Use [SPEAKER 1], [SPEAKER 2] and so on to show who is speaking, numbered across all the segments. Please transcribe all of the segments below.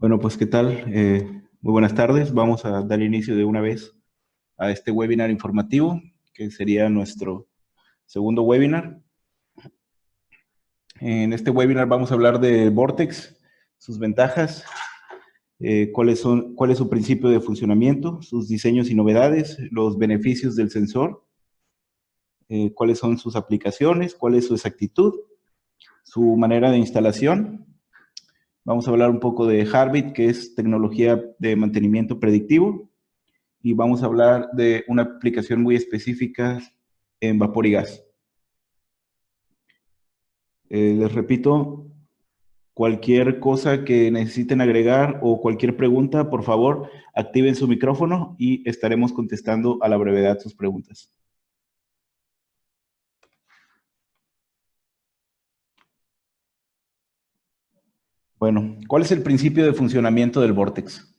[SPEAKER 1] Bueno, pues ¿qué tal? Muy buenas tardes. Vamos a dar inicio de una vez a este webinar informativo, que sería nuestro segundo webinar. En este webinar vamos a hablar de Vortex, sus ventajas, cuál es su principio de funcionamiento, sus diseños y novedades, los beneficios del sensor, cuáles son sus aplicaciones, cuál es su exactitud, su manera de instalación. Vamos a hablar un poco de Harbit, que es tecnología de mantenimiento predictivo. Y vamos a hablar de una aplicación muy específica en vapor y gas. Les repito, cualquier cosa que necesiten agregar o cualquier pregunta, por favor, activen su micrófono y estaremos contestando a la brevedad sus preguntas. Bueno, ¿cuál es el principio de funcionamiento del vórtex?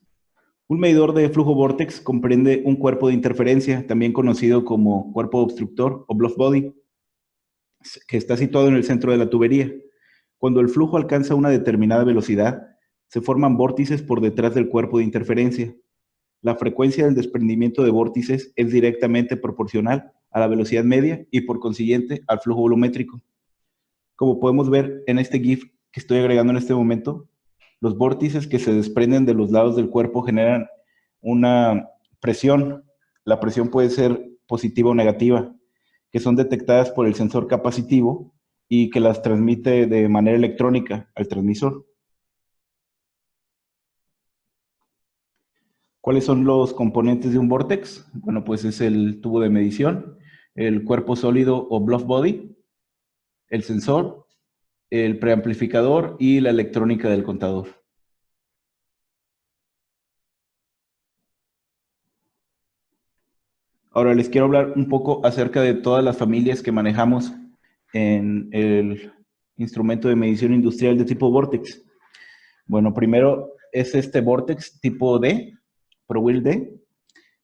[SPEAKER 1] Un medidor de flujo vórtex comprende un cuerpo de interferencia, también conocido como cuerpo obstructor o bluff body, que está situado en el centro de la tubería. Cuando el flujo alcanza una determinada velocidad, se forman vórtices por detrás del cuerpo de interferencia. La frecuencia del desprendimiento de vórtices es directamente proporcional a la velocidad media y por consiguiente al flujo volumétrico. Como podemos ver en este GIF que estoy agregando en este momento, los vórtices que se desprenden de los lados del cuerpo generan una presión. La presión puede ser positiva o negativa, que son detectadas por el sensor capacitivo y que las transmite de manera electrónica al transmisor. ¿Cuáles son los componentes de un vórtex? Bueno, pues es el tubo de medición, el cuerpo sólido o bluff body, el sensor, el preamplificador y la electrónica del contador. Ahora les quiero hablar un poco acerca de todas las familias que manejamos en el instrumento de medición industrial de tipo Vortex. Bueno, primero es este Vortex tipo D, ProWheel D.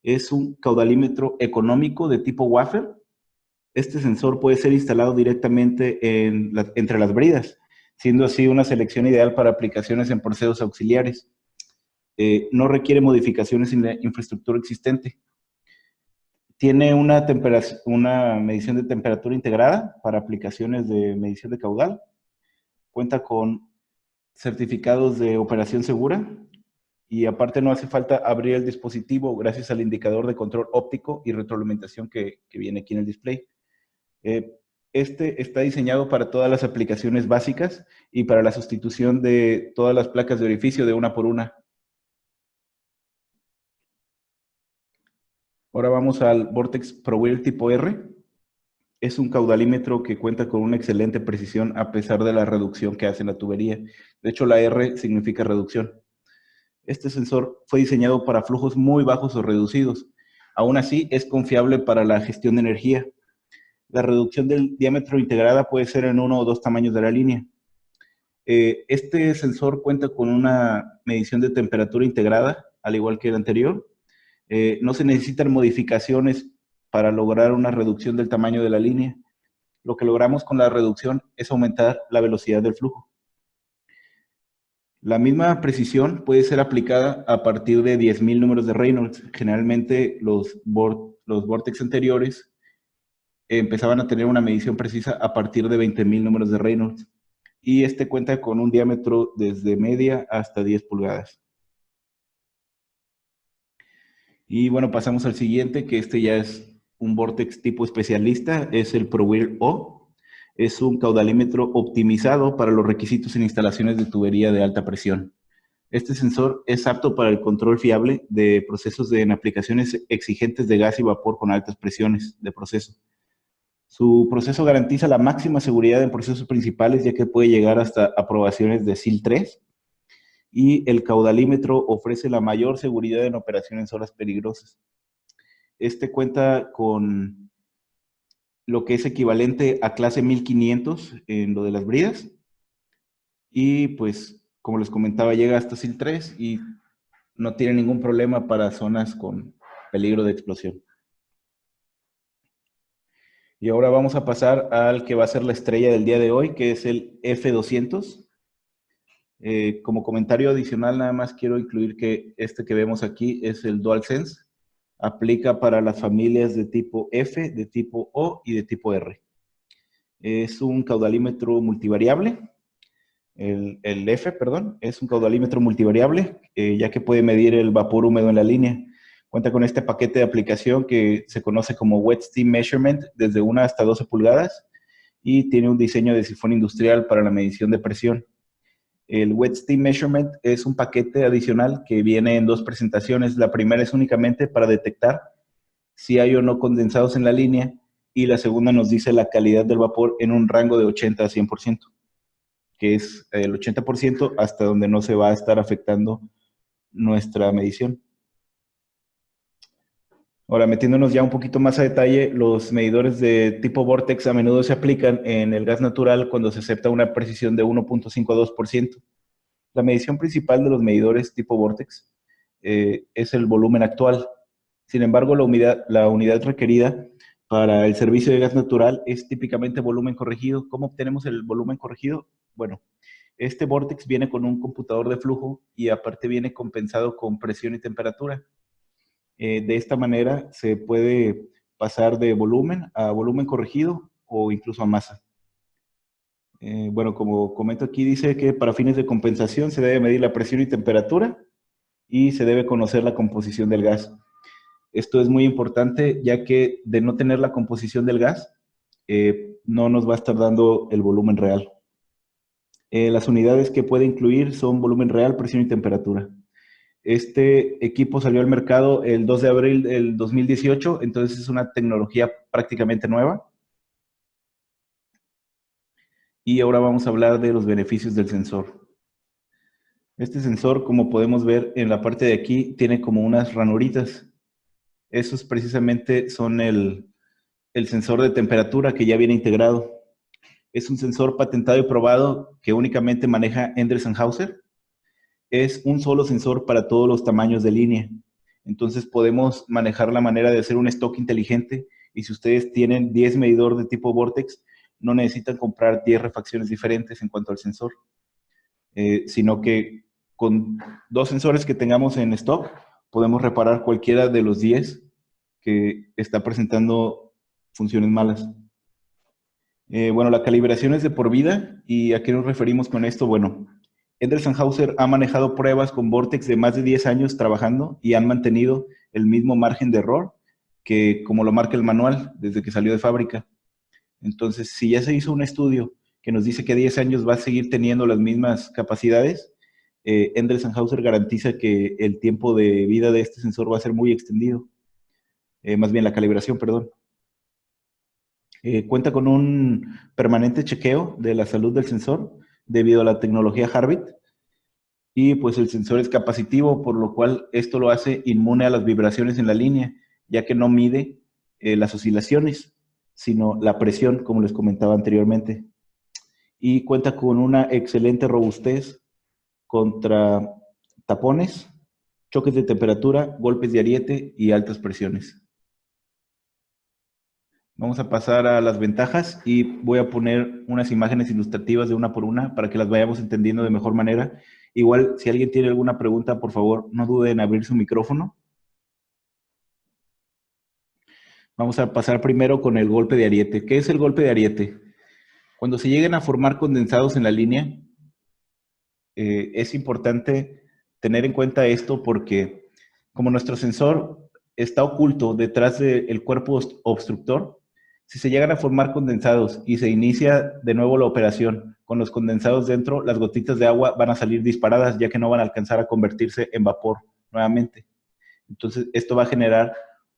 [SPEAKER 1] Es un caudalímetro económico de tipo wafer. Este sensor puede ser instalado directamente entre las bridas, siendo así una selección ideal para aplicaciones en procesos auxiliares. No requiere modificaciones en la infraestructura existente. Tiene una medición de temperatura integrada para aplicaciones de medición de caudal. Cuenta con certificados de operación segura y aparte no hace falta abrir el dispositivo gracias al indicador de control óptico y retroalimentación que viene aquí en el display. Este está diseñado para todas las aplicaciones básicas y para la sustitución de todas las placas de orificio de una por una. Ahora vamos al Vortex ProWheel tipo R. Es un caudalímetro que cuenta con una excelente precisión a pesar de la reducción que hace en la tubería. De hecho, la R significa reducción. Este sensor fue diseñado para flujos muy bajos o reducidos. Aún así, es confiable para la gestión de energía. La reducción del diámetro integrada puede ser en uno o dos tamaños de la línea. Este sensor cuenta con una medición de temperatura integrada, al igual que el anterior. No se necesitan modificaciones para lograr una reducción del tamaño de la línea. Lo que logramos con la reducción es aumentar la velocidad del flujo. La misma precisión puede ser aplicada a partir de 10,000 números de Reynolds. Generalmente los vórtex anteriores empezaban a tener una medición precisa a partir de 20,000 números de Reynolds. Y este cuenta con un diámetro desde media hasta 10 pulgadas. Y bueno, pasamos al siguiente, que este ya es un vórtex tipo especialista, es el ProWheel O. Es un caudalímetro optimizado para los requisitos en instalaciones de tubería de alta presión. Este sensor es apto para el control fiable de procesos en aplicaciones exigentes de gas y vapor con altas presiones de proceso. Su proceso garantiza la máxima seguridad en procesos principales, ya que puede llegar hasta aprobaciones de SIL 3, y el caudalímetro ofrece la mayor seguridad en operaciones en zonas peligrosas. Este cuenta con lo que es equivalente a clase 1500 en lo de las bridas, y pues, como les comentaba, llega hasta SIL 3 y no tiene ningún problema para zonas con peligro de explosión. Y ahora vamos a pasar al que va a ser la estrella del día de hoy, que es el F200. Como comentario adicional, nada más quiero incluir que este que vemos aquí es el DualSense. Aplica para las familias de tipo F, de tipo O y de tipo R. Es un caudalímetro multivariable. El F, perdón, es un caudalímetro multivariable, ya que puede medir el vapor húmedo en la línea. Cuenta con este paquete de aplicación que se conoce como Wet Steam Measurement desde 1 hasta 12 pulgadas y tiene un diseño de sifón industrial para la medición de presión. El Wet Steam Measurement es un paquete adicional que viene en dos presentaciones. La primera es únicamente para detectar si hay o no condensados en la línea y la segunda nos dice la calidad del vapor en un rango de 80 a 100%, que es el 80% hasta donde no se va a estar afectando nuestra medición. Ahora, metiéndonos ya un poquito más a detalle, los medidores de tipo Vortex a menudo se aplican en el gas natural cuando se acepta una precisión de 1.52%. La medición principal de los medidores tipo Vortex es el volumen actual. Sin embargo, la unidad requerida para el servicio de gas natural es típicamente volumen corregido. ¿Cómo obtenemos el volumen corregido? Bueno, este Vortex viene con un computador de flujo y aparte viene compensado con presión y temperatura. De esta manera se puede pasar de volumen a volumen corregido o incluso a masa. Bueno, como comento aquí, dice que para fines de compensación se debe medir la presión y temperatura y se debe conocer la composición del gas. Esto es muy importante ya que de no tener la composición del gas, no nos va a estar dando el volumen real. Las unidades que puede incluir son volumen real, presión y temperatura. Este equipo salió al mercado el 2 de abril del 2018, entonces es una tecnología prácticamente nueva. Y ahora vamos a hablar de los beneficios del sensor. Este sensor, como podemos ver en la parte de aquí, tiene como unas ranuritas. Esos precisamente son el sensor de temperatura que ya viene integrado. Es un sensor patentado y probado que únicamente maneja Endress & Hauser. Es un solo sensor para todos los tamaños de línea. Entonces podemos manejar la manera de hacer un stock inteligente y si ustedes tienen 10 medidor de tipo Vortex, no necesitan comprar 10 refacciones diferentes en cuanto al sensor, sino que con 2 sensores que tengamos en stock, podemos reparar cualquiera de los 10 que está presentando funciones malas. Bueno, la calibración es de por vida. ¿Y a qué nos referimos con esto? Bueno, Endress & Hauser ha manejado pruebas con Vortex de más de 10 años trabajando y han mantenido el mismo margen de error que como lo marca el manual desde que salió de fábrica. Entonces, si ya se hizo un estudio que nos dice que 10 años va a seguir teniendo las mismas capacidades, Endress & Hauser garantiza que el tiempo de vida de este sensor va a ser muy extendido. Más bien la calibración, perdón. Cuenta con un permanente chequeo de la salud del sensor debido a la tecnología Harbit y pues el sensor es capacitivo, por lo cual esto lo hace inmune a las vibraciones en la línea, ya que no mide las oscilaciones, sino la presión, como les comentaba anteriormente. Y cuenta con una excelente robustez contra tapones, choques de temperatura, golpes de ariete y altas presiones. Vamos a pasar a las ventajas y voy a poner unas imágenes ilustrativas de una por una para que las vayamos entendiendo de mejor manera. Igual, si alguien tiene alguna pregunta, por favor, no dude en abrir su micrófono. Vamos a pasar primero con el golpe de ariete. ¿Qué es el golpe de ariete? Cuando se lleguen a formar condensados en la línea, es importante tener en cuenta esto porque como nuestro sensor está oculto detrás del cuerpo obstructor, si se llegan a formar condensados y se inicia de nuevo la operación con los condensados dentro, las gotitas de agua van a salir disparadas ya que no van a alcanzar a convertirse en vapor nuevamente. Entonces, esto va a generar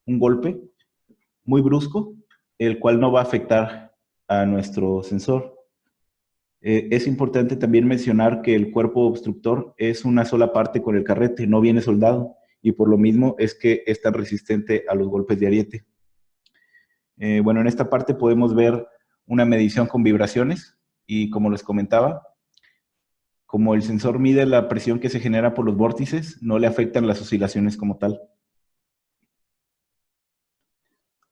[SPEAKER 1] un golpe muy brusco, el cual no va a afectar a nuestro sensor. Es importante también mencionar que el cuerpo obstructor es una sola parte con el carrete, no viene soldado, y por lo mismo es que es tan resistente a los golpes de ariete. Bueno, en esta parte podemos ver una medición con vibraciones, y como les comentaba, como el sensor mide la presión que se genera por los vórtices, no le afectan las oscilaciones como tal.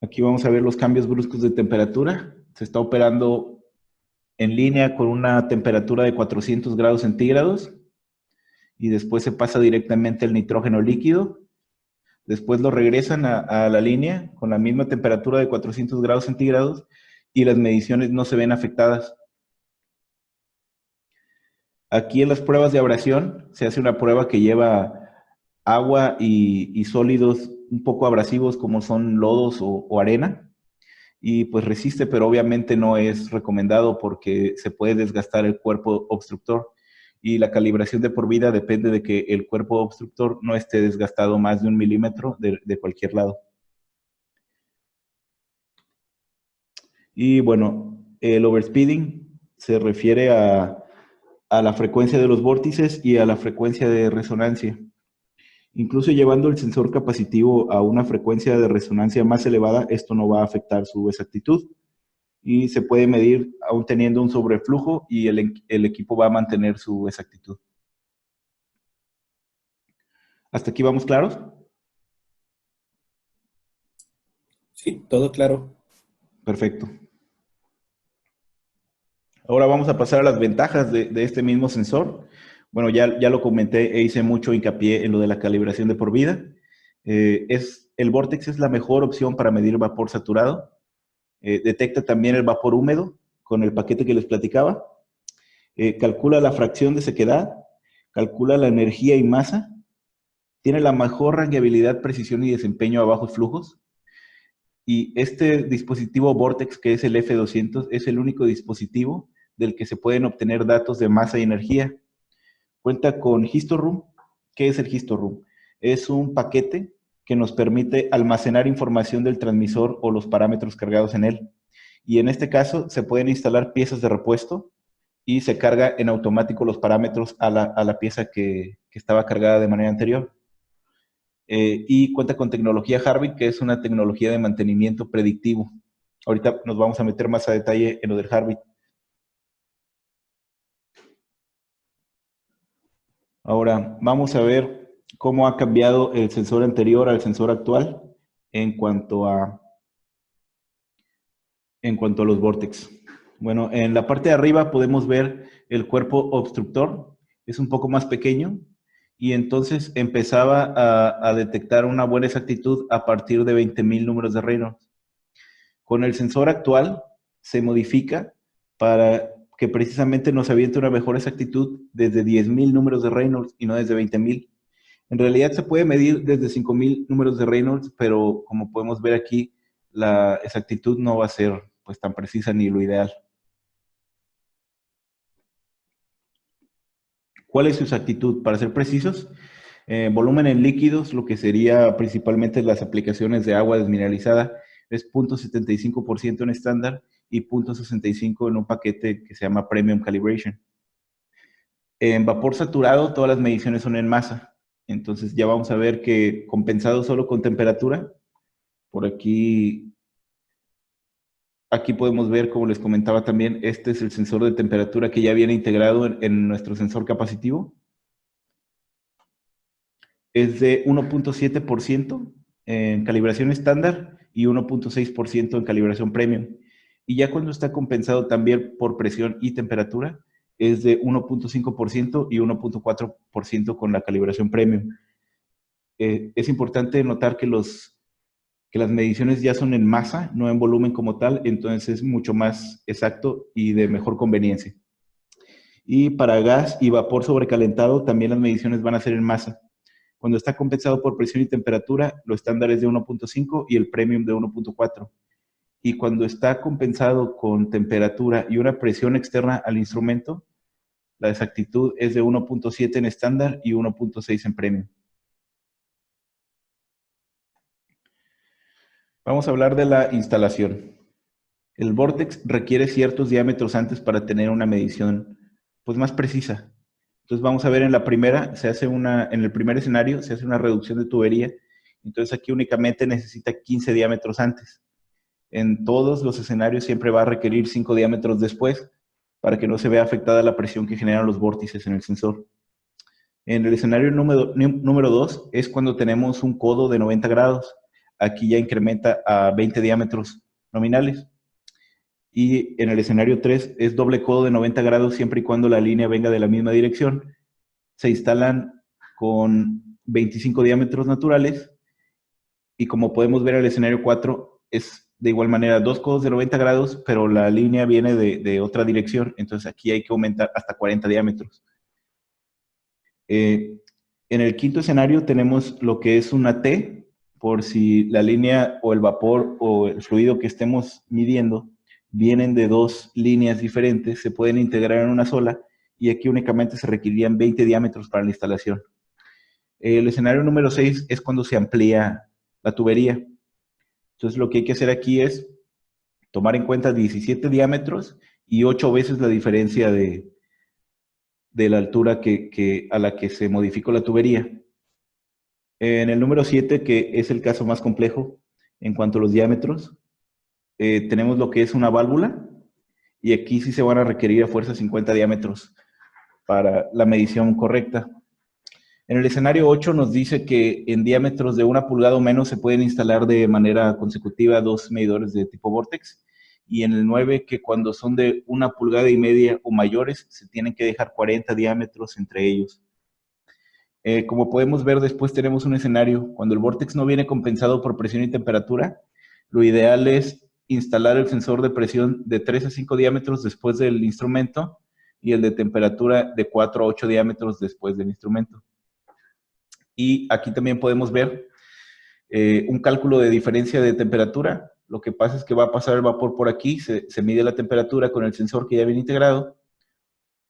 [SPEAKER 1] Aquí vamos a ver los cambios bruscos de temperatura. Se está operando en línea con una temperatura de 400 grados centígrados y después se pasa directamente el nitrógeno líquido. Después lo regresan a la línea con la misma temperatura de 400 grados centígrados y las mediciones no se ven afectadas. Aquí en las pruebas de abrasión se hace una prueba que lleva agua y sólidos un poco abrasivos como son lodos o arena, y pues resiste, pero obviamente no es recomendado porque se puede desgastar el cuerpo obstructor, y la calibración de por vida depende de que el cuerpo obstructor no esté desgastado más de 1 milímetro de cualquier lado. Y bueno, el overspeeding se refiere a la frecuencia de los vórtices y a la frecuencia de resonancia. Incluso llevando el sensor capacitivo a una frecuencia de resonancia más elevada, esto no va a afectar su exactitud y se puede medir aún teniendo un sobreflujo y el equipo va a mantener su exactitud. ¿Hasta aquí vamos claros?
[SPEAKER 2] Sí, todo claro.
[SPEAKER 1] Perfecto. Ahora vamos a pasar a las ventajas de este mismo sensor. Bueno, ya lo comenté e hice mucho hincapié en lo de la calibración de por vida. El Vortex es la mejor opción para medir vapor saturado. Detecta también el vapor húmedo con el paquete que les platicaba. Calcula la fracción de sequedad, calcula la energía y masa. Tiene la mejor rangueabilidad, precisión y desempeño a bajos flujos. Y este dispositivo Vortex, que es el F200, es el único dispositivo del que se pueden obtener datos de masa y energía. Cuenta con Historum. ¿Qué es el Historum? Es un paquete que nos permite almacenar información del transmisor o los parámetros cargados en él. Y en este caso se pueden instalar piezas de repuesto y se carga en automático los parámetros a la pieza que estaba cargada de manera anterior. Y cuenta con tecnología Harvit, que es una tecnología de mantenimiento predictivo. Ahorita nos vamos a meter más a detalle en lo del Harvit. Ahora, vamos a ver cómo ha cambiado el sensor anterior al sensor actual en cuanto a los Vortex. Bueno, en la parte de arriba podemos ver el cuerpo obstructor, es un poco más pequeño, y entonces empezaba a detectar una buena exactitud a partir de 20,000 números de Reynolds. Con el sensor actual se modifica para que precisamente nos aviente una mejor exactitud desde 10,000 números de Reynolds y no desde 20,000. En realidad se puede medir desde 5,000 números de Reynolds, pero como podemos ver aquí, la exactitud no va a ser pues tan precisa ni lo ideal. ¿Cuál es su exactitud? Para ser precisos, volumen en líquidos, lo que sería principalmente las aplicaciones de agua desmineralizada, es 0.75% en estándar y 0.65 en un paquete que se llama Premium Calibration. En vapor saturado, todas las mediciones son en masa. Entonces ya vamos a ver que compensado solo con temperatura, por aquí podemos ver, como les comentaba también, este es el sensor de temperatura que ya viene integrado en nuestro sensor capacitivo. Es de 1.7% en calibración estándar y 1.6% en calibración premium. Y ya cuando está compensado también por presión y temperatura, es de 1.5% y 1.4% con la calibración premium. Es importante notar que las mediciones ya son en masa, no en volumen como tal, entonces es mucho más exacto y de mejor conveniencia. Y para gas y vapor sobrecalentado también las mediciones van a ser en masa. Cuando está compensado por presión y temperatura, lo estándar es de 1.5 y el premium de 1.4. Y cuando está compensado con temperatura y una presión externa al instrumento, la exactitud es de 1.7 en estándar y 1.6 en premium. Vamos a hablar de la instalación. El Vortex requiere ciertos diámetros antes para tener una medición pues, más precisa. Entonces vamos a ver en la primera, en el primer escenario se hace una reducción de tubería. Entonces aquí únicamente necesita 15 diámetros antes. En todos los escenarios siempre va a requerir 5 diámetros después para que no se vea afectada la presión que generan los vórtices en el sensor. En el escenario número 2 es cuando tenemos un codo de 90 grados. Aquí ya incrementa a 20 diámetros nominales. Y en el escenario 3 es doble codo de 90 grados siempre y cuando la línea venga de la misma dirección. se instalan con 25 diámetros naturales y como podemos ver el escenario 4 es de igual manera 2 codos de 90 grados, pero la línea viene de otra dirección, entonces aquí hay que aumentar hasta 40 diámetros. En el quinto escenario tenemos lo que es una T, por si la línea o el vapor o el fluido que estemos midiendo vienen de dos líneas diferentes, se pueden integrar en una sola y aquí únicamente se requerirían 20 diámetros para la instalación. El escenario número 6 es cuando se amplía la tubería. Entonces lo que hay que hacer aquí es tomar en cuenta 17 diámetros y 8 veces la diferencia de la altura a la que se modificó la tubería. En el número 7, que es el caso más complejo en cuanto a los diámetros, tenemos lo que es una válvula y aquí sí se van a requerir a fuerza 50 diámetros para la medición correcta. En el escenario 8 nos dice que en diámetros de 1 pulgada o menos se pueden instalar de manera consecutiva dos medidores de tipo Vortex. Y en el 9 que cuando son de 1,5 pulgadas o mayores se tienen que dejar 40 diámetros entre ellos. Como podemos ver, después tenemos un escenario. Cuando el Vortex no viene compensado por presión y temperatura, lo ideal es instalar el sensor de presión de 3 a 5 diámetros después del instrumento y el de temperatura de 4 a 8 diámetros después del instrumento. Y aquí también podemos ver un cálculo de diferencia de temperatura. Lo que pasa es que va a pasar el vapor por aquí, se mide la temperatura con el sensor que ya viene integrado,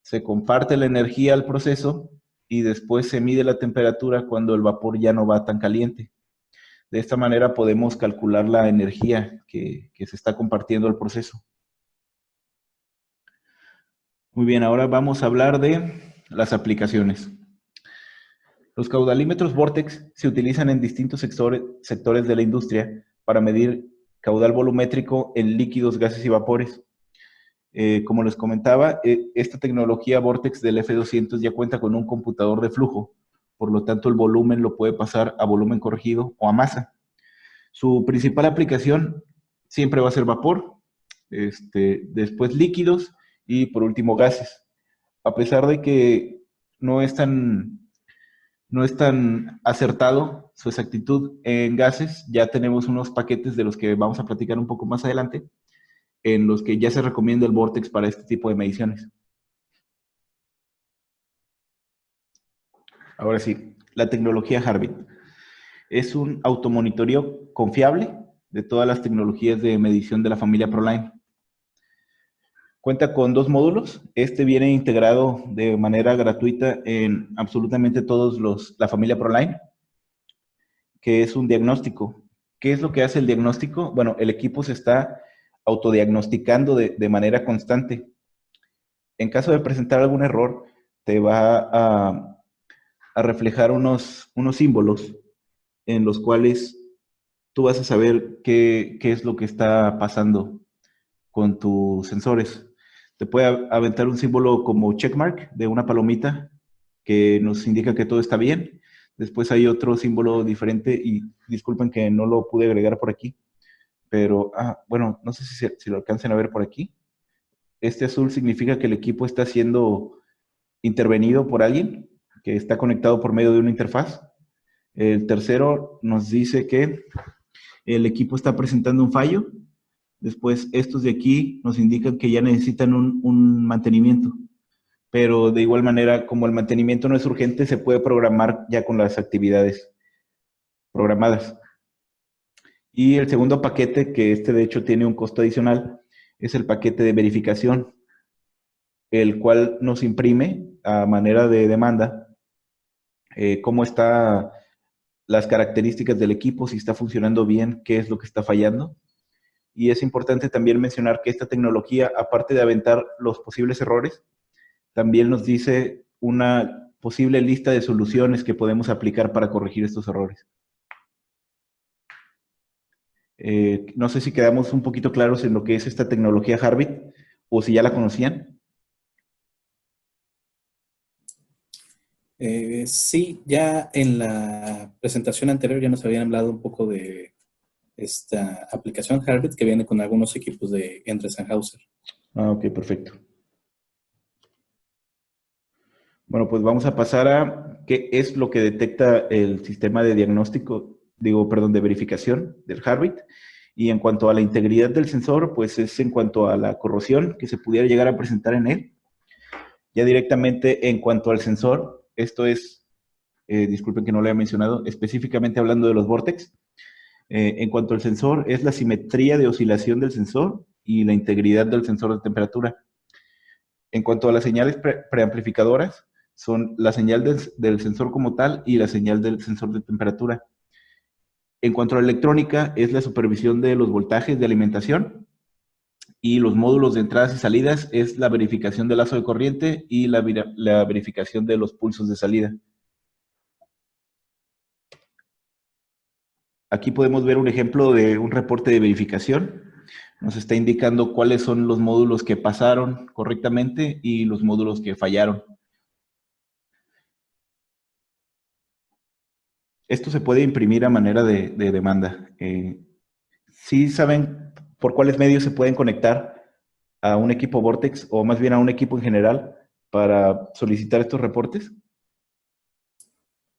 [SPEAKER 1] se comparte la energía al proceso y después se mide la temperatura cuando el vapor ya no va tan caliente. De esta manera podemos calcular la energía que se está compartiendo al proceso. Muy bien, ahora vamos a hablar de las aplicaciones. Los caudalímetros Vortex se utilizan en distintos sectores de la industria para medir caudal volumétrico en líquidos, gases y vapores. Como les comentaba, esta tecnología Vortex del F200 ya cuenta con un computador de flujo, por lo tanto el volumen lo puede pasar a volumen corregido o a masa. Su principal aplicación siempre va a ser vapor, después líquidos y por último gases. A pesar de que no es tan acertado su exactitud en gases, ya tenemos unos paquetes de los que vamos a platicar un poco más adelante, en los que ya se recomienda el Vortex para este tipo de mediciones. Ahora sí, la tecnología Harbit. Es un automonitoreo confiable de todas las tecnologías de medición de la familia ProLine. Cuenta con dos módulos. Este viene integrado de manera gratuita en absolutamente todos la familia ProLine, que es un diagnóstico. ¿Qué es lo que hace el diagnóstico? Bueno, el equipo se está autodiagnosticando de manera constante. En caso de presentar algún error, te va a reflejar unos símbolos en los cuales tú vas a saber qué es lo que está pasando con tus sensores. Te puede aventar un símbolo como checkmark de una palomita que nos indica que todo está bien. Después hay otro símbolo diferente y disculpen que no lo pude agregar por aquí, pero, bueno, no sé si lo alcancen a ver por aquí. Este azul significa que el equipo está siendo intervenido por alguien que está conectado por medio de una interfaz. El tercero nos dice que el equipo está presentando un fallo. Después, estos de aquí nos indican que ya necesitan un mantenimiento. Pero de igual manera, como el mantenimiento no es urgente, se puede programar ya con las actividades programadas. Y el segundo paquete, que de hecho tiene un costo adicional, es el paquete de verificación, el cual nos imprime a manera de demanda cómo están las características del equipo, si está funcionando bien, qué es lo que está fallando. Y es importante también mencionar que esta tecnología, aparte de aventar los posibles errores, también nos dice una posible lista de soluciones que podemos aplicar para corregir estos errores. No sé si quedamos un poquito claros en lo que es esta tecnología Harbit o si ya la conocían.
[SPEAKER 2] Sí, ya en la presentación anterior ya nos habían hablado un poco de esta aplicación Harbit que viene con algunos equipos de Endress & Hauser.
[SPEAKER 1] Ok, perfecto. Bueno, pues vamos a pasar a qué es lo que detecta el sistema de diagnóstico, digo, perdón, de verificación del Heartbeat. Y en cuanto a la integridad del sensor, pues es en cuanto a la corrosión que se pudiera llegar a presentar en él. Ya directamente en cuanto al sensor, esto es, disculpen que no lo haya mencionado, específicamente hablando de los Vortex. En cuanto al sensor, es la simetría de oscilación del sensor y la integridad del sensor de temperatura. En cuanto a las señales preamplificadoras, son la señal del sensor como tal y la señal del sensor de temperatura. En cuanto a la electrónica, es la supervisión de los voltajes de alimentación y los módulos de entradas y salidas es la verificación del lazo de corriente y la verificación de los pulsos de salida. Aquí podemos ver un ejemplo de un reporte de verificación. Nos está indicando cuáles son los módulos que pasaron correctamente y los módulos que fallaron. Esto se puede imprimir a manera de demanda. ¿Sí saben por cuáles medios se pueden conectar a un equipo Vortex o más bien a un equipo en general para solicitar estos reportes?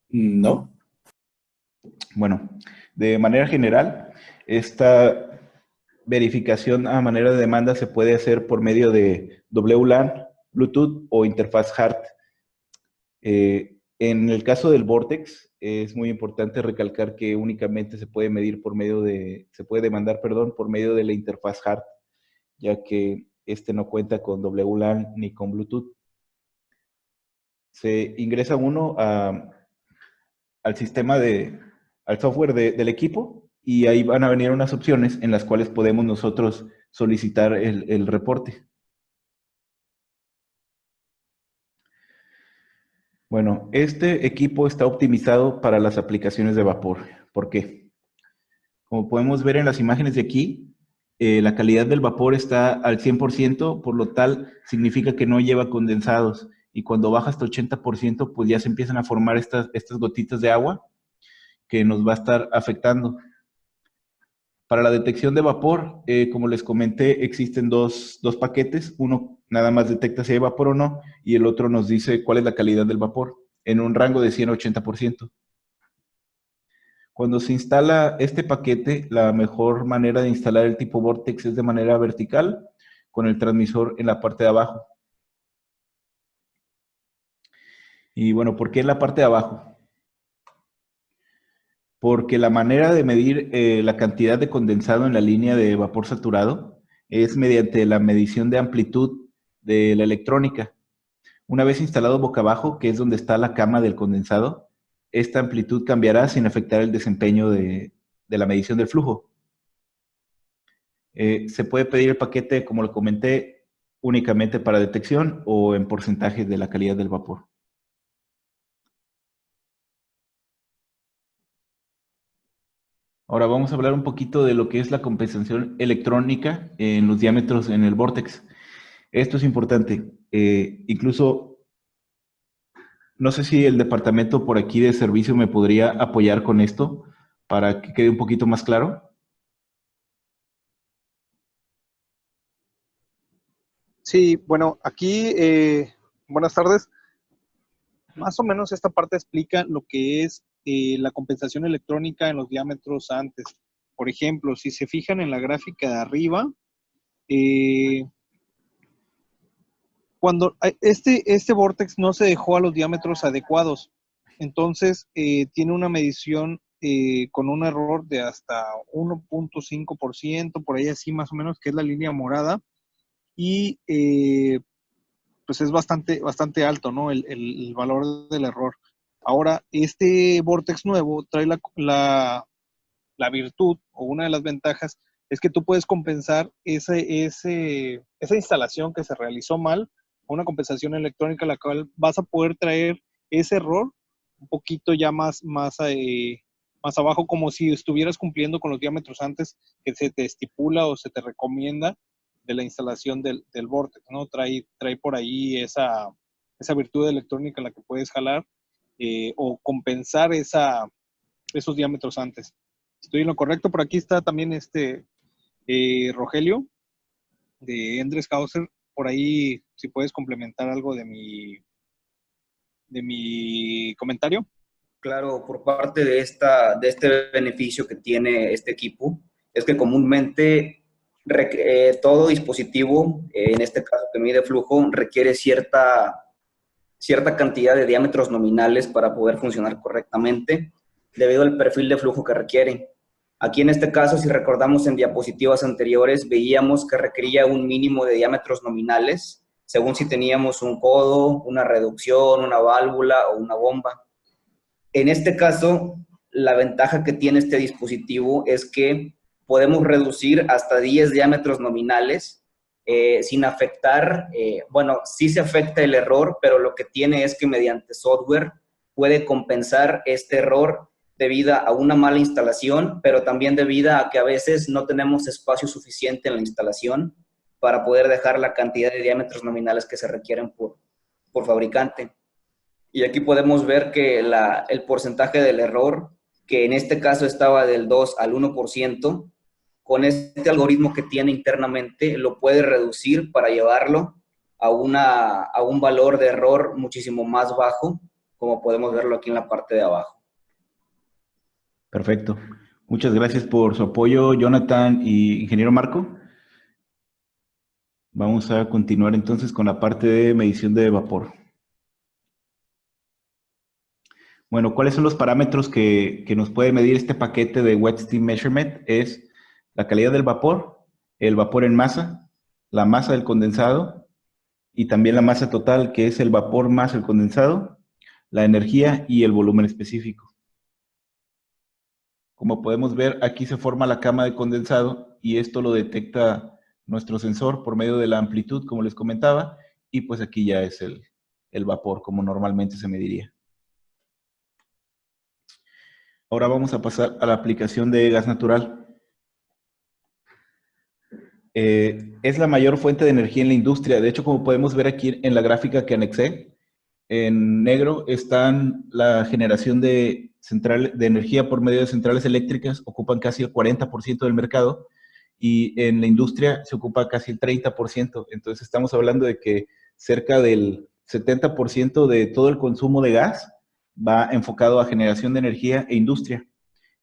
[SPEAKER 2] No.
[SPEAKER 1] Bueno, de manera general, esta verificación a manera de demanda se puede hacer por medio de WLAN, Bluetooth o interfaz HART. En el caso del Vortex, es muy importante recalcar que únicamente se puede medir por medio se puede demandar, perdón, por medio de la interfaz HART, ya que este no cuenta con WLAN ni con Bluetooth. Se ingresa uno al sistema al software del equipo y ahí van a venir unas opciones en las cuales podemos nosotros solicitar el reporte. Bueno, este equipo está optimizado para las aplicaciones de vapor. ¿Por qué? Como podemos ver en las imágenes de aquí, la calidad del vapor está al 100%, por lo tal significa que no lleva condensados. Y cuando baja hasta 80%, pues ya se empiezan a formar estas gotitas de agua que nos va a estar afectando. Para la detección de vapor, como les comenté, existen dos paquetes. Uno nada más detecta si hay vapor o no, y el otro nos dice cuál es la calidad del vapor, en un rango de 100 a 80%. Cuando se instala este paquete, la mejor manera de instalar el tipo Vortex es de manera vertical, con el transmisor en la parte de abajo. Y bueno, ¿por qué en la parte de abajo? Porque la manera de medir la cantidad de condensado en la línea de vapor saturado es mediante la medición de amplitud de la electrónica. Una vez instalado boca abajo, que es donde está la cama del condensado, esta amplitud cambiará sin afectar el desempeño de la medición del flujo. Se puede pedir el paquete, como lo comenté, únicamente para detección o en porcentajes de la calidad del vapor. Ahora vamos a hablar un poquito de lo que es la compensación electrónica en los diámetros en el vórtex. Esto es importante. Incluso, no sé si el departamento por aquí de servicio me podría apoyar con esto para que quede un poquito más claro.
[SPEAKER 3] Sí, bueno, aquí, buenas tardes. Más o menos esta parte explica lo que es la compensación electrónica en los diámetros antes. Por ejemplo, si se fijan en la gráfica de arriba, eh, cuando este vórtex no se dejó a los diámetros adecuados, entonces tiene una medición con un error de hasta 1.5%, por ahí así más o menos, que es la línea morada, y pues es bastante alto, ¿no? El valor del error. Ahora, este Vortex nuevo trae la virtud o una de las ventajas es que tú puedes compensar esa instalación que se realizó mal, una compensación electrónica, la cual vas a poder traer ese error un poquito ya más abajo, como si estuvieras cumpliendo con los diámetros antes que se te estipula o se te recomienda de la instalación del Vortex, ¿no? Trae por ahí esa virtud electrónica en la que puedes jalar o compensar esos diámetros antes. Estoy en lo correcto. Por aquí está también Rogelio de Endres Hauser. Por ahí, si puedes complementar algo mi comentario.
[SPEAKER 4] Claro, por parte de este beneficio que tiene este equipo, es que comúnmente todo dispositivo, en este caso que mide flujo, requiere cierta cantidad de diámetros nominales para poder funcionar correctamente, debido al perfil de flujo que requiere. Aquí en este caso, si recordamos en diapositivas anteriores, veíamos que requería un mínimo de diámetros nominales, según si teníamos un codo, una reducción, una válvula o una bomba. En este caso, la ventaja que tiene este dispositivo es que podemos reducir hasta 10 diámetros nominales sin afectar, bueno, sí se afecta el error, pero lo que tiene es que mediante software puede compensar este error debido a una mala instalación, pero también debido a que a veces no tenemos espacio suficiente en la instalación para poder dejar la cantidad de diámetros nominales que se requieren por fabricante. Y aquí podemos ver que el porcentaje del error, que en este caso estaba del 2 al 1%, con este algoritmo que tiene internamente, lo puede reducir para llevarlo a un valor de error muchísimo más bajo, como podemos verlo aquí en la parte de abajo.
[SPEAKER 1] Perfecto. Muchas gracias por su apoyo, Jonathan y ingeniero Marco. Vamos a continuar entonces con la parte de medición de vapor. Bueno, ¿cuáles son los parámetros que nos puede medir este paquete de Wet Steam Measurement? Es la calidad del vapor, el vapor en masa, la masa del condensado y también la masa total, que es el vapor más el condensado, la energía y el volumen específico. Como podemos ver, aquí se forma la cama de condensado y esto lo detecta nuestro sensor por medio de la amplitud, como les comentaba, y pues aquí ya es el vapor, como normalmente se mediría. Ahora vamos a pasar a la aplicación de gas natural. Es la mayor fuente de energía en la industria. De hecho, como podemos ver aquí en la gráfica que anexé, en negro están la generación de energía por medio de centrales eléctricas, ocupan casi el 40% del mercado, y en la industria se ocupa casi el 30%. Entonces estamos hablando de que cerca del 70% de todo el consumo de gas va enfocado a generación de energía e industria.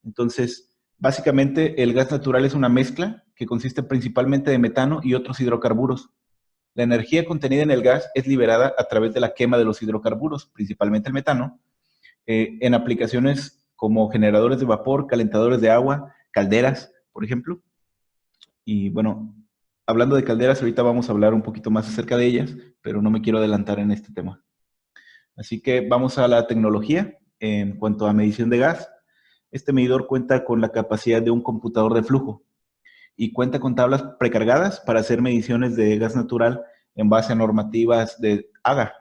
[SPEAKER 1] Entonces, básicamente el gas natural es una mezcla que consiste principalmente de metano y otros hidrocarburos. La energía contenida en el gas es liberada a través de la quema de los hidrocarburos, principalmente el metano, en aplicaciones como generadores de vapor, calentadores de agua, calderas, por ejemplo. Y bueno, hablando de calderas, ahorita vamos a hablar un poquito más acerca de ellas, pero no me quiero adelantar en este tema. Así que vamos a la tecnología. En cuanto a medición de gas, este medidor cuenta con la capacidad de un computador de flujo y cuenta con tablas precargadas para hacer mediciones de gas natural en base a normativas de AGA.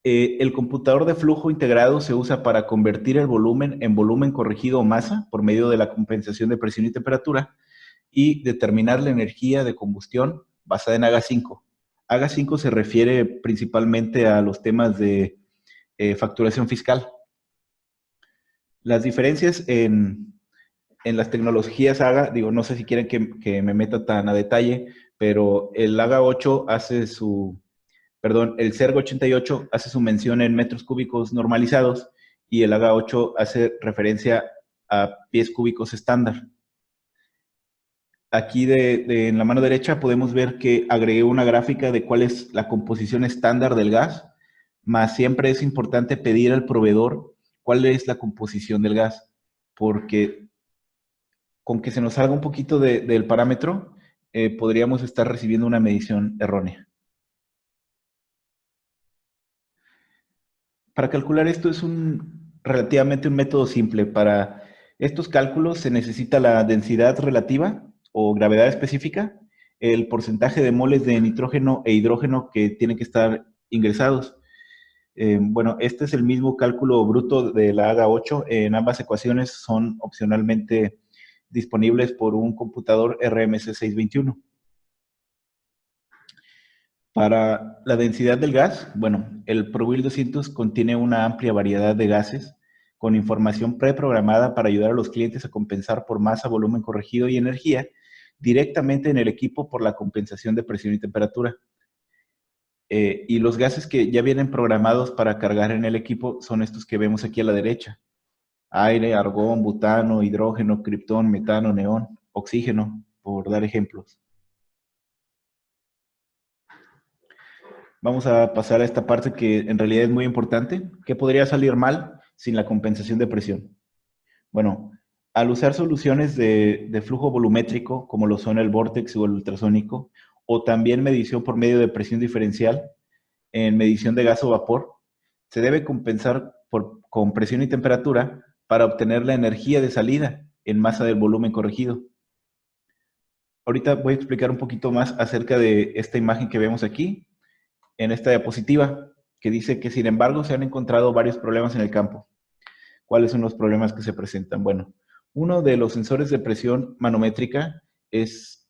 [SPEAKER 1] El computador de flujo integrado se usa para convertir el volumen en volumen corregido o masa por medio de la compensación de presión y temperatura y determinar la energía de combustión basada en AGA5. AGA5 se refiere principalmente a los temas de facturación fiscal. Las diferencias en las tecnologías AGA, digo, no sé si quieren que me meta tan a detalle, pero el AGA 8 hace el CERG 88 hace su mención en metros cúbicos normalizados y el AGA 8 hace referencia a pies cúbicos estándar. Aquí en la mano derecha podemos ver que agregué una gráfica de cuál es la composición estándar del gas, más siempre es importante pedir al proveedor cuál es la composición del gas, porque con que se nos salga un poquito del parámetro, podríamos estar recibiendo una medición errónea. Para calcular esto es relativamente un método simple. Para estos cálculos se necesita la densidad relativa o gravedad específica, el porcentaje de moles de nitrógeno e hidrógeno que tienen que estar ingresados. Bueno, este es el mismo cálculo bruto de la AGA 8. En ambas ecuaciones son opcionalmente disponibles por un computador RMC 621. Para la densidad del gas, bueno, el ProWheel 200 contiene una amplia variedad de gases con información preprogramada para ayudar a los clientes a compensar por masa, volumen corregido y energía directamente en el equipo por la compensación de presión y temperatura. Y los gases que ya vienen programados para cargar en el equipo son estos que vemos aquí a la derecha. Aire, argón, butano, hidrógeno, criptón, metano, neón, oxígeno, por dar ejemplos. Vamos a pasar a esta parte que en realidad es muy importante. ¿Qué podría salir mal sin la compensación de presión? Bueno, al usar soluciones de flujo volumétrico, como lo son el vórtex o el ultrasónico, o también medición por medio de presión diferencial, en medición de gas o vapor, se debe compensar con presión y temperatura para obtener la energía de salida en masa del volumen corregido. Ahorita voy a explicar un poquito más acerca de esta imagen que vemos aquí, en esta diapositiva, que dice que sin embargo se han encontrado varios problemas en el campo. ¿Cuáles son los problemas que se presentan? Bueno, uno de los sensores de presión manométrica es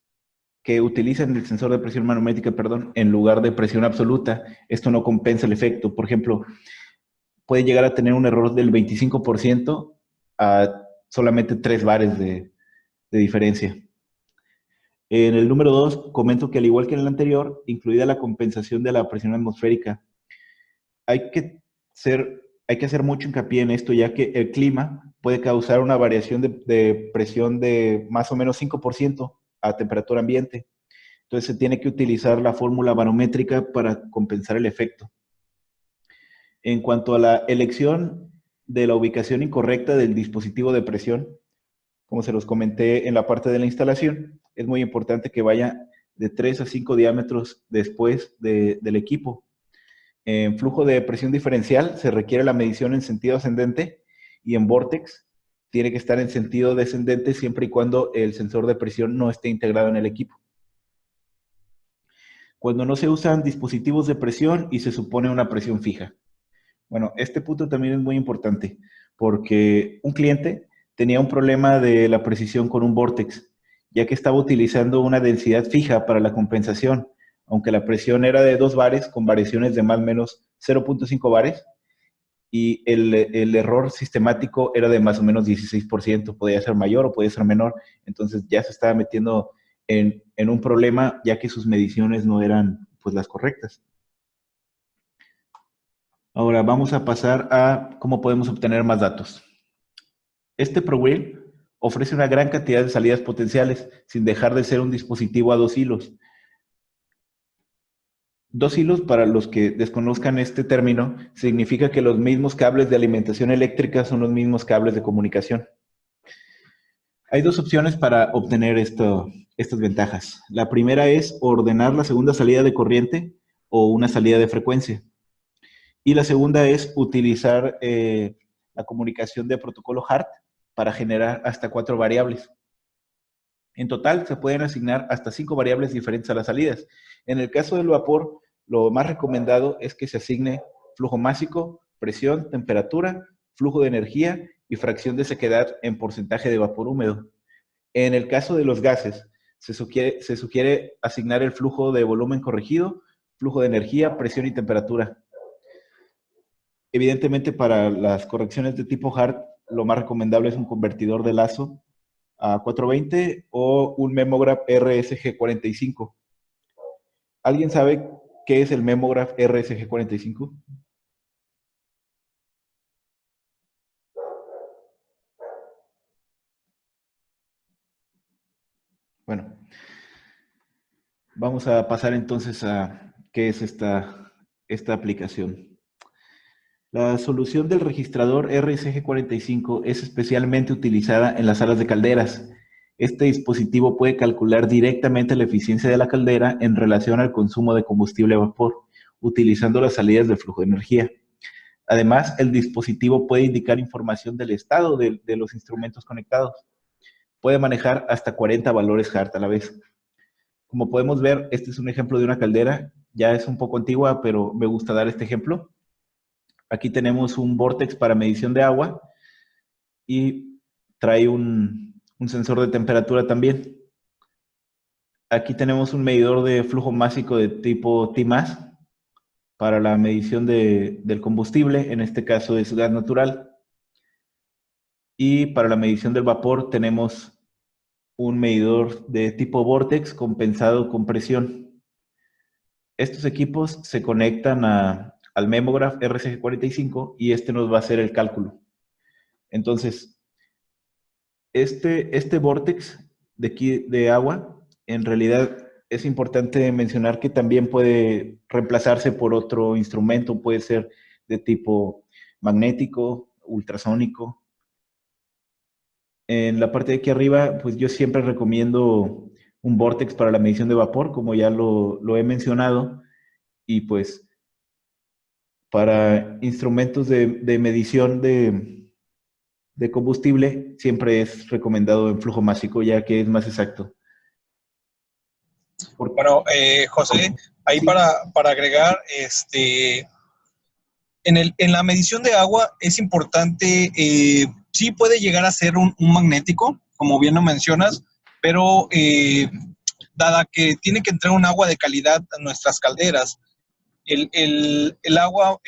[SPEAKER 1] que utilizan el sensor de presión manométrica, perdón, en lugar de presión absoluta. Esto no compensa el efecto. Por ejemplo, puede llegar a tener un error del 25% a solamente 3 bares de diferencia. En el número 2, comento que al igual que en el anterior, incluida la compensación de la presión atmosférica, hay que hacer mucho hincapié en esto, ya que el clima puede causar una variación de presión de más o menos 5% a temperatura ambiente. Entonces se tiene que utilizar la fórmula barométrica para compensar el efecto. En cuanto a la elección de la ubicación incorrecta del dispositivo de presión, como se los comenté en la parte de la instalación, es muy importante que vaya de 3 a 5 diámetros después del equipo. En flujo de presión diferencial se requiere la medición en sentido ascendente y en Vortex tiene que estar en sentido descendente siempre y cuando el sensor de presión no esté integrado en el equipo. Cuando no se usan dispositivos de presión y se supone una presión fija. Bueno, este punto también es muy importante porque un cliente tenía un problema de la precisión con un Vortex, ya que estaba utilizando una densidad fija para la compensación, aunque la presión era de 2 bares con variaciones de más o menos 0.5 bares, y el error sistemático era de más o menos 16%, podía ser mayor o podía ser menor, entonces ya se estaba metiendo en un problema, ya que sus mediciones no eran pues las correctas. Ahora vamos a pasar a cómo podemos obtener más datos. Este ProWheel ofrece una gran cantidad de salidas potenciales sin dejar de ser un dispositivo a 2 hilos. 2 hilos, para los que desconozcan este término, significa que los mismos cables de alimentación eléctrica son los mismos cables de comunicación. Hay 2 opciones para obtener estas ventajas. La primera es ordenar la segunda salida de corriente o una salida de frecuencia. Y la segunda es utilizar la comunicación de protocolo HART para generar hasta 4 variables. En total, se pueden asignar hasta 5 variables diferentes a las salidas. En el caso del vapor, lo más recomendado es que se asigne flujo másico, presión, temperatura, flujo de energía y fracción de sequedad en porcentaje de vapor húmedo. En el caso de los gases, se sugiere asignar el flujo de volumen corregido, flujo de energía, presión y temperatura. Evidentemente, para las correcciones de tipo HART, lo más recomendable es un convertidor de lazo a 420 o un Memograph RSG45. ¿Alguien sabe qué es el Memograph RSG45? Bueno, vamos a pasar entonces a qué es esta aplicación. La solución del registrador RSG45 es especialmente utilizada en las salas de calderas. Este dispositivo puede calcular directamente la eficiencia de la caldera en relación al consumo de combustible a vapor, utilizando las salidas del flujo de energía. Además, el dispositivo puede indicar información del estado de los instrumentos conectados. Puede manejar hasta 40 valores HART a la vez. Como podemos ver, este es un ejemplo de una caldera. Ya es un poco antigua, pero me gusta dar este ejemplo. Aquí tenemos un Vortex para medición de agua y trae un sensor de temperatura también. Aquí tenemos un medidor de flujo másico de tipo TMAS para la medición del combustible, en este caso es gas natural. Y para la medición del vapor tenemos un medidor de tipo Vortex compensado con presión. estos equipos se conectan al Memograph RCG45 y este nos va a hacer el cálculo. Entonces, este vórtex de aquí de agua, en realidad es importante mencionar que también puede reemplazarse por otro instrumento, puede ser de tipo magnético, ultrasónico. En la parte de aquí arriba, pues yo siempre recomiendo un vórtex para la medición de vapor, como ya lo he mencionado, y pues para instrumentos de medición de combustible siempre es recomendado en flujo másico, ya que es más exacto.
[SPEAKER 3] Bueno, José, ahí
[SPEAKER 1] Sí.
[SPEAKER 3] para agregar, en la medición de agua es importante, sí puede llegar a ser un magnético, como bien lo mencionas, pero dada que tiene que entrar un agua de calidad a nuestras calderas, el agua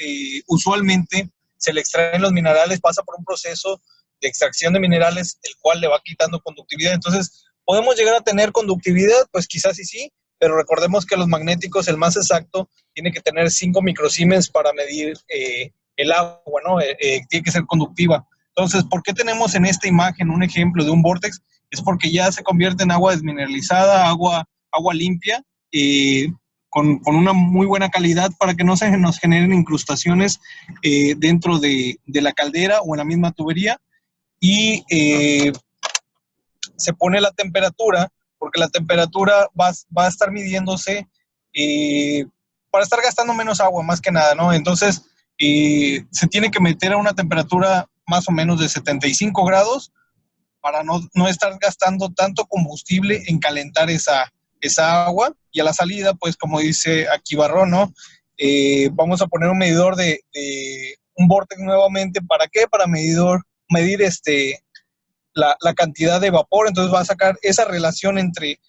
[SPEAKER 3] usualmente se le extraen los minerales, pasa por un proceso de extracción de minerales, el cual le va quitando conductividad. Entonces, ¿podemos llegar a tener conductividad? Pues quizás sí, pero recordemos que los magnéticos, el más exacto, tiene que tener 5 microsiemens para medir el agua, ¿no? Tiene que ser conductiva. Entonces, ¿por qué tenemos en esta imagen un ejemplo de un vórtex? Es porque ya se convierte en agua desmineralizada, agua limpia, con una muy buena calidad para que no se nos generen incrustaciones dentro de la caldera o en la misma tubería. Y se pone la temperatura, porque la temperatura va a estar midiéndose para estar gastando menos agua, más que nada, ¿no? Entonces, se tiene que meter a una temperatura más o menos de 75 grados para no estar gastando tanto combustible en calentar esa agua. Y a la salida, pues como dice aquí Barrón, ¿no? Vamos a poner un medidor de un vórtex nuevamente. ¿Para qué? Para medir la cantidad de vapor. Entonces va a sacar esa relación entre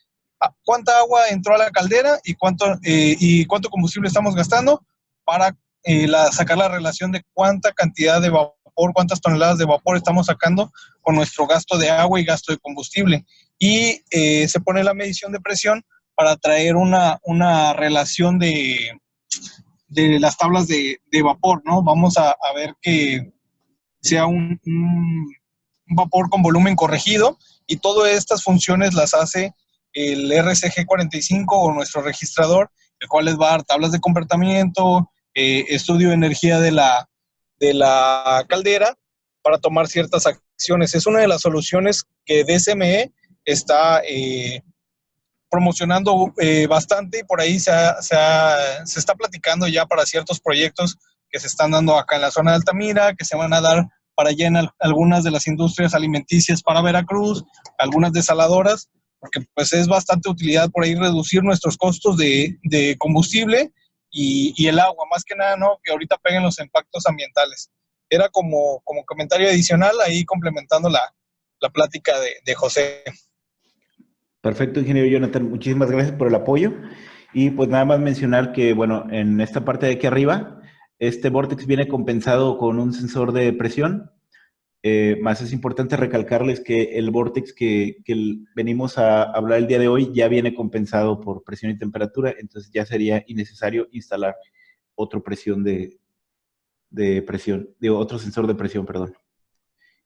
[SPEAKER 3] cuánta agua entró a la caldera y cuánto combustible estamos gastando para sacar la relación de cuánta cantidad de vapor, cuántas toneladas de vapor estamos sacando con nuestro gasto de agua y gasto de combustible. Y se pone la medición de presión para traer una relación de las tablas de vapor, ¿no? Vamos a ver que sea un vapor con volumen corregido, y todas estas funciones las hace el RCG45 o nuestro registrador, el cual les va a dar tablas de comportamiento, estudio de energía de la caldera para tomar ciertas acciones. Es una de las soluciones que DSME está promocionando bastante, y por ahí se está platicando ya para ciertos proyectos que se están dando acá en la zona de Altamira, que se van a dar para allá en algunas de las industrias alimenticias para Veracruz, algunas desaladoras, porque pues es bastante utilidad por ahí reducir nuestros costos de combustible y el agua, más que nada, ¿no? Que ahorita peguen los impactos ambientales. Era como comentario adicional ahí complementando la plática de José.
[SPEAKER 1] Perfecto, ingeniero Jonathan, muchísimas gracias por el apoyo. Y pues nada más mencionar que, bueno, en esta parte de aquí arriba, este vórtex viene compensado con un sensor de presión. Más es importante recalcarles que el vórtex que venimos a hablar el día de hoy ya viene compensado por presión y temperatura, entonces ya sería innecesario instalar otro otro sensor de presión, perdón.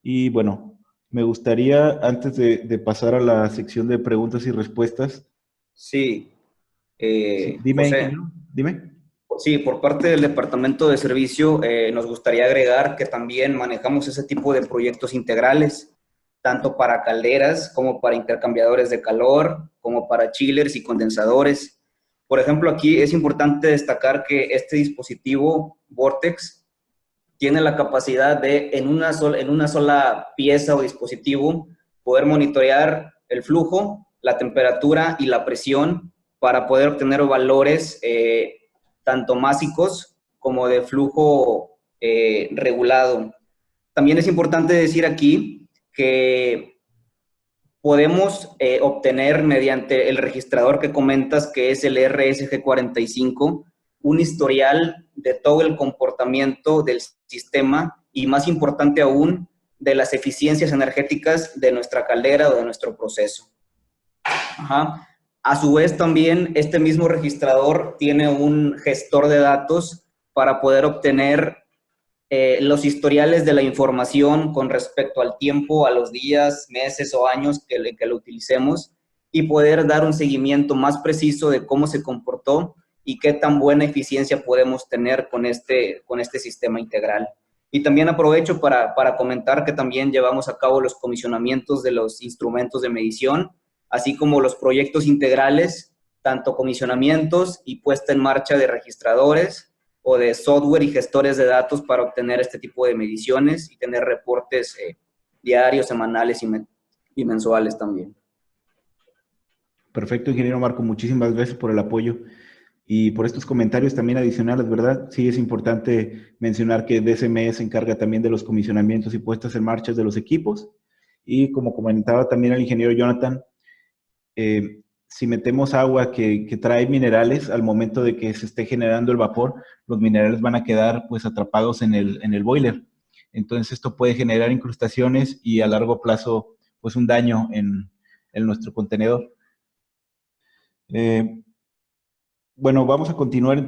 [SPEAKER 1] Y bueno, me gustaría, antes de pasar a la sección de preguntas y respuestas.
[SPEAKER 4] Sí,
[SPEAKER 1] Sí, dime,
[SPEAKER 4] José.
[SPEAKER 1] ingeniero, dime.
[SPEAKER 4] Sí, por parte del departamento de servicio nos gustaría agregar que también manejamos ese tipo de proyectos integrales, tanto para calderas como para intercambiadores de calor, como para chillers y condensadores. Por ejemplo, aquí es importante destacar que este dispositivo Vortex tiene la capacidad de, en una sola pieza o dispositivo, poder monitorear el flujo, la temperatura y la presión para poder obtener valores tanto másicos como de flujo regulado. También es importante decir aquí que podemos obtener mediante el registrador que comentas, que es el RSG45, un historial de todo el comportamiento del sistema y, más importante aún, de las eficiencias energéticas de nuestra caldera o de nuestro proceso. Ajá. A su vez también este mismo registrador tiene un gestor de datos para poder obtener los historiales de la información con respecto al tiempo, a los días, meses o años que lo utilicemos y poder dar un seguimiento más preciso de cómo se comportó y qué tan buena eficiencia podemos tener con este sistema integral. Y también aprovecho para comentar que también llevamos a cabo los comisionamientos de los instrumentos de medición, así como los proyectos integrales, tanto comisionamientos y puesta en marcha de registradores o de software y gestores de datos para obtener este tipo de mediciones y tener reportes diarios, semanales y mensuales también.
[SPEAKER 1] Perfecto, ingeniero Marco, muchísimas gracias por el apoyo y por estos comentarios también adicionales, ¿verdad? Sí, es importante mencionar que DSME se encarga también de los comisionamientos y puestas en marcha de los equipos y como comentaba también el ingeniero Jonathan, si metemos agua que trae minerales, al momento de que se esté generando el vapor, los minerales van a quedar pues atrapados en el boiler. Entonces esto puede generar incrustaciones y a largo plazo pues un daño en nuestro contenedor. Bueno, vamos a continuar.